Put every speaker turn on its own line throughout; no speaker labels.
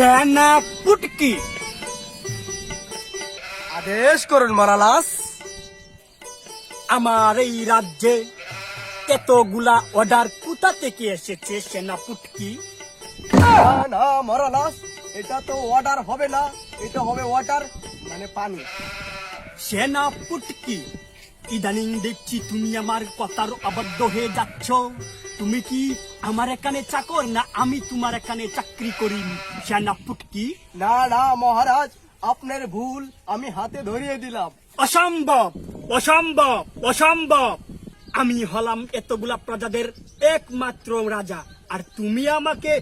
সেনাপুটকি।
আদেশ করুন মহারাজ।
আমার এই রাজ্যে এতগুলা অর্ডার কোথা থেকে এসেছে সেনাপুটকি?
না না মহারাজ, এটা তো অর্ডার হবে না, এটা হবে ওয়াটার মানে পানি।
সেনাপুটকি, ইদানিং দেখছি তুমি আমার কথার অবাধ্য হয়ে যাচ্ছ। তুমি কি আমার এখানে চাকর, না আমি তোমার এখানে চাকরি করি সেনাপুটকি?
না না মহারাজ, আপনার ভুল আমি হাতে ধরিয়ে দিলাম।
অসম্ভব, অসম্ভব, অসম্ভব। আমি হলাম এতগুলা প্রজাদের একমাত্র রাজা, আর তুমি আমাকে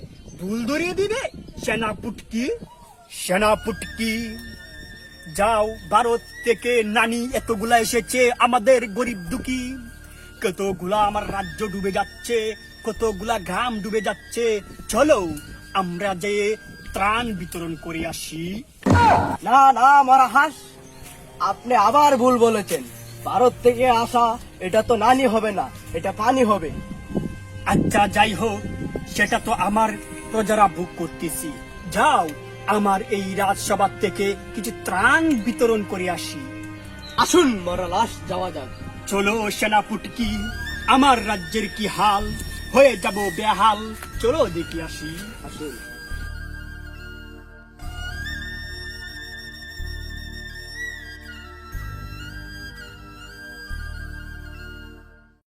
ভুল ধরিয়ে দিবে সেনাপুটকি? সেনাপুটকি, যাও, ভারত থেকে নানি এতগুলা এসেছে আমাদের গরিব দুঃখী, কতগুলা আমার রাজ্য ডুবে যাচ্ছে, কতগুলা গ্রাম ডুবে যাচ্ছে। চলো আমরা যে ত্রাণ বিতরণ করে আসি।
না না মহারাজ, আপনি আবার ভুল বলেছেন। ভারত থেকে আসা এটা তো নানি হবে না, এটা পানি হবে।
আচ্ছা যাই হোক, সেটা তো আমার প্রজারা ভোগ করতেছি। যাও, আমার এই রাজসভা থেকে কিছু ত্রাণ বিতরণ করে আসি।
আসুন মহারাজ, যাওয়া যাক।
চলো সেনাপুটকি, আমার রাজ্যের কি হাল, হয়ে যাব বেহাল। চলো দেখি আসি।
আসুন।